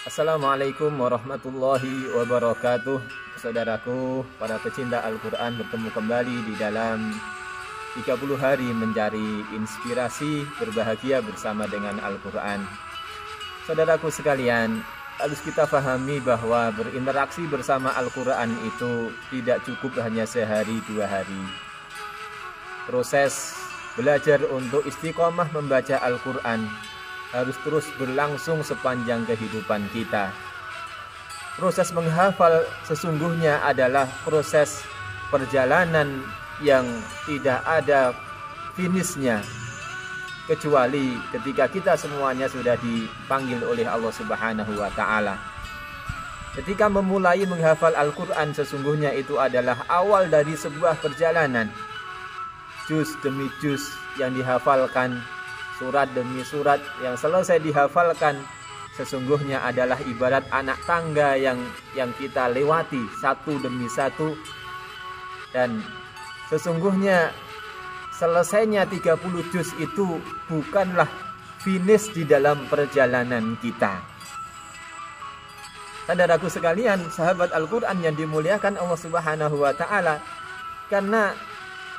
Assalamualaikum warahmatullahi wabarakatuh. Saudaraku, para pecinta Al-Quran, bertemu kembali di dalam 30 hari mencari inspirasi berbahagia bersama dengan Al-Quran. Saudaraku sekalian, harus kita pahami bahwa berinteraksi bersama Al-Quran itu tidak cukup hanya sehari dua hari. Proses belajar untuk istiqomah membaca Al-Quran harus terus berlangsung sepanjang kehidupan kita. Proses menghafal sesungguhnya adalah proses perjalanan yang tidak ada finishnya, kecuali ketika kita semuanya sudah dipanggil oleh Allah Subhanahu wa Ta'ala. Ketika memulai menghafal Al-Quran, sesungguhnya itu adalah awal dari sebuah perjalanan. Juz demi juz yang dihafalkan, surat demi surat yang selesai dihafalkan, sesungguhnya adalah ibarat anak tangga yang kita lewati satu demi satu. Dan sesungguhnya selesainya 30 juz itu bukanlah finish di dalam perjalanan kita. Saudaraku sekalian, sahabat Al-Quran yang dimuliakan Allah Subhanahu wa Ta'ala, karena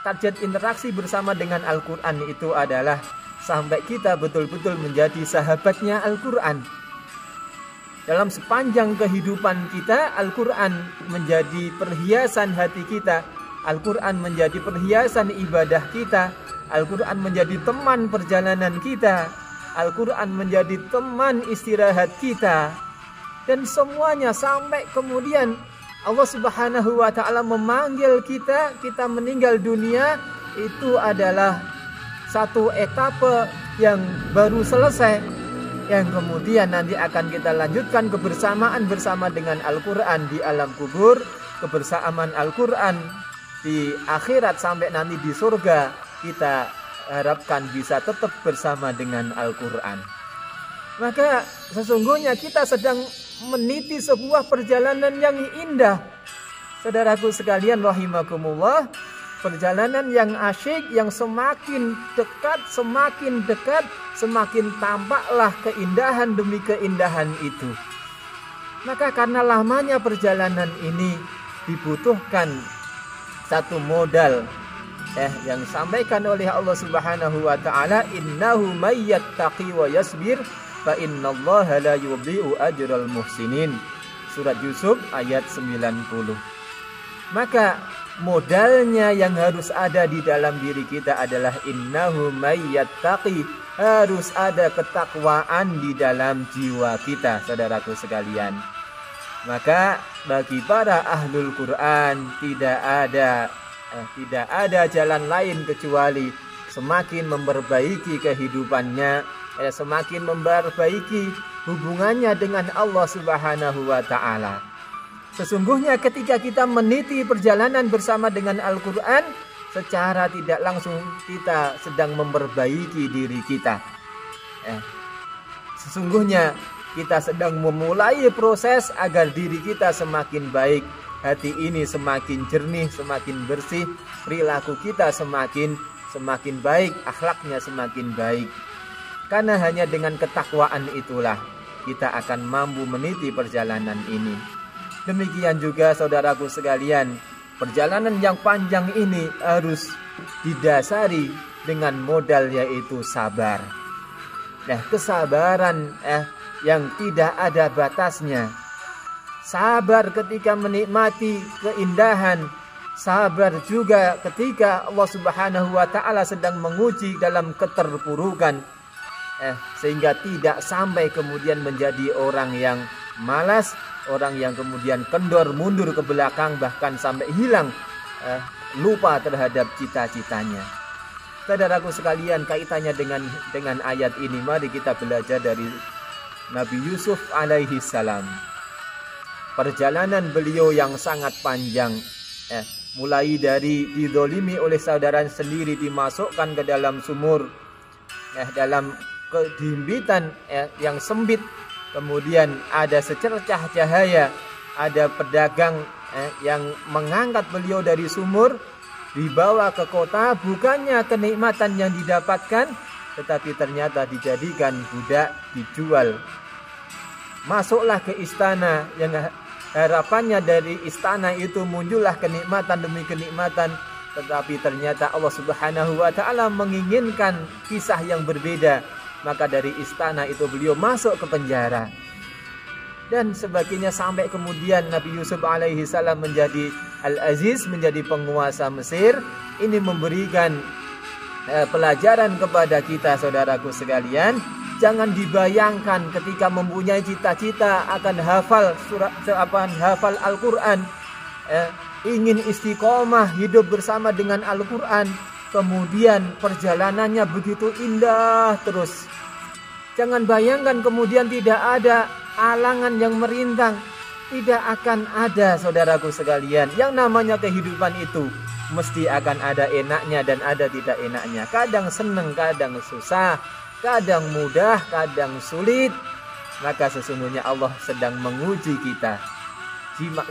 target interaksi bersama dengan Al-Quran itu adalah sampai kita betul-betul menjadi sahabatnya Al-Quran. Dalam sepanjang kehidupan kita, Al-Quran menjadi perhiasan hati kita, Al-Quran menjadi perhiasan ibadah kita, Al-Quran menjadi teman perjalanan kita, Al-Quran menjadi teman istirahat kita. Dan semuanya sampai kemudian Allah Subhanahu wa Ta'ala memanggil kita meninggal dunia, itu adalah satu etape yang baru selesai, yang kemudian nanti akan kita lanjutkan kebersamaan bersama dengan Al-Quran di alam kubur, kebersamaan Al-Quran di akhirat sampai nanti di surga. Kita harapkan bisa tetap bersama dengan Al-Quran. Maka sesungguhnya kita sedang meniti sebuah perjalanan yang indah. Saudaraku sekalian rahimakumullah, perjalanan yang asyik, yang semakin dekat, semakin tampaklah keindahan demi keindahan itu. Maka karena lamanya perjalanan ini dibutuhkan satu modal yang disampaikan oleh Allah Subhanahu wa Ta'ala, innahu may yattaqi wa yasbir fa innallaha la yudhi'u ajral muhsinin. Surat Yusuf ayat 90. Maka modalnya yang harus ada di dalam diri kita adalah innahu may yattaqi, harus ada ketakwaan di dalam jiwa kita, saudaraku sekalian. Maka bagi para ahlul Quran tidak ada jalan lain kecuali semakin memperbaiki kehidupannya, semakin memperbaiki hubungannya dengan Allah Subhanahu wa Ta'ala. Sesungguhnya ketika kita meniti perjalanan bersama dengan Al-Quran, secara tidak langsung kita sedang memperbaiki diri kita. Sesungguhnya kita sedang memulai proses agar diri kita semakin baik, hati ini semakin jernih, semakin bersih, perilaku kita semakin baik, akhlaknya semakin baik. Karena hanya dengan ketakwaan itulah kita akan mampu meniti perjalanan ini. Demikian juga saudaraku sekalian, perjalanan yang panjang ini harus didasari dengan modal, yaitu sabar. Kesabaran yang tidak ada batasnya. Sabar ketika menikmati keindahan, sabar juga ketika Allah Subhanahu wa Ta'ala sedang menguji dalam keterpurukan, sehingga tidak sampai kemudian menjadi orang yang malas, orang yang kemudian kendor mundur ke belakang, bahkan sampai hilang, lupa terhadap cita-citanya. Saudaraku sekalian, kaitannya dengan ayat ini, mari kita belajar dari Nabi Yusuf alaihi salam. Perjalanan beliau yang sangat panjang, mulai dari dizolimi oleh saudara sendiri, dimasukkan ke dalam sumur, dalam kehimpitan yang sempit. Kemudian ada secercah cahaya, ada pedagang yang mengangkat beliau dari sumur, dibawa ke kota. Bukannya kenikmatan yang didapatkan, tetapi ternyata dijadikan budak, dijual masuklah ke istana yang harapannya dari istana itu muncullah kenikmatan demi kenikmatan, tetapi ternyata Allah Subhanahu wa taala menginginkan kisah yang berbeda, maka dari istana itu beliau masuk ke penjara dan sebagainya, sampai kemudian Nabi Yusuf alaihi salam menjadi Al-Aziz, menjadi penguasa Mesir. Ini memberikan pelajaran kepada kita, saudaraku sekalian. Jangan dibayangkan ketika mempunyai cita-cita akan hafal Al-Quran, ingin istiqomah hidup bersama dengan Al-Quran, kemudian perjalanannya begitu indah terus. Jangan bayangkan kemudian tidak ada halangan yang merintang. Tidak akan ada, saudaraku sekalian. Yang namanya kehidupan itu mesti akan ada enaknya dan ada tidak enaknya. Kadang senang, kadang susah, kadang mudah, kadang sulit. Maka sesungguhnya Allah sedang menguji kita.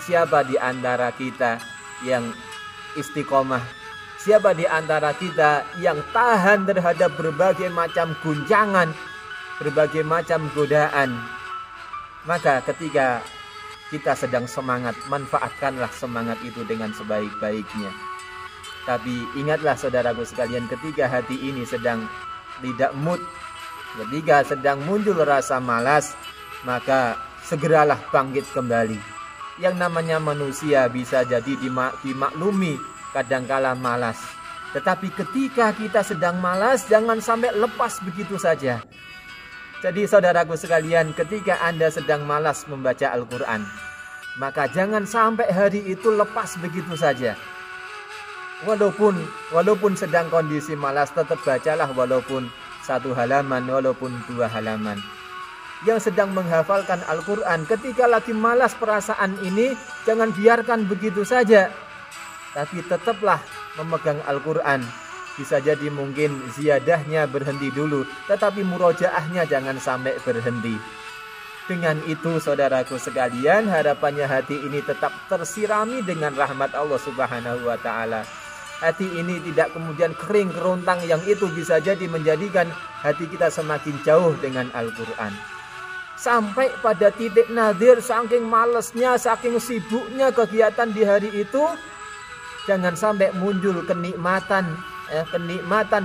Siapa di antara kita yang istiqomah? Siapa di antara kita yang tahan terhadap berbagai macam guncangan, berbagai macam godaan? Maka ketika kita sedang semangat, manfaatkanlah semangat itu dengan sebaik-baiknya. Tapi ingatlah saudaraku sekalian, ketika hati ini sedang tidak mood, ketika sedang muncul rasa malas, maka segeralah bangkit kembali. Yang namanya manusia bisa jadi dimaklumi kadangkala malas. Tetapi ketika kita sedang malas, jangan sampai lepas begitu saja. Jadi saudaraku sekalian, ketika Anda sedang malas membaca Al-Quran, maka jangan sampai hari itu lepas begitu saja. Walaupun sedang kondisi malas, tetap bacalah walaupun 1 halaman, walaupun 2 halaman. Yang sedang menghafalkan Al-Quran, ketika lagi malas perasaan ini, jangan biarkan begitu saja. Tapi tetaplah memegang Al-Quran. Bisa jadi mungkin ziyadahnya berhenti dulu, tetapi murojaahnya jangan sampai berhenti. Dengan itu saudaraku sekalian, harapannya hati ini tetap tersirami dengan rahmat Allah Subhanahu wa taala. Hati ini tidak kemudian kering kerontang, yang itu bisa jadi menjadikan hati kita semakin jauh dengan Al-Quran. Sampai pada titik nadir, saking malesnya, saking sibuknya kegiatan di hari itu, jangan sampai muncul kenikmatan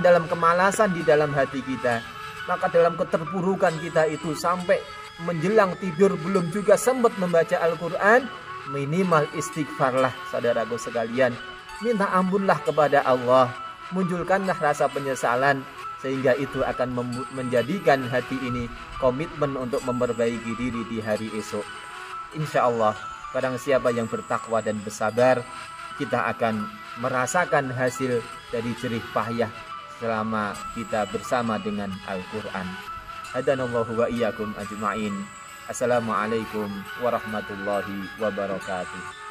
dalam kemalasan di dalam hati kita. Maka dalam keterpurukan kita itu, sampai menjelang tidur belum juga sempat membaca Al-Quran, minimal istighfarlah saudaraku sekalian. Minta ampunlah kepada Allah, munculkanlah rasa penyesalan, sehingga itu akan menjadikan hati ini komitmen untuk memperbaiki diri di hari esok. Insya Allah, barang siapa yang bertakwa dan bersabar, kita akan merasakan hasil dari jerih payah selama kita bersama dengan Al-Quran. Hadanallahu wa iyyakum ajma'in. Assalamualaikum warahmatullahi wabarakatuh.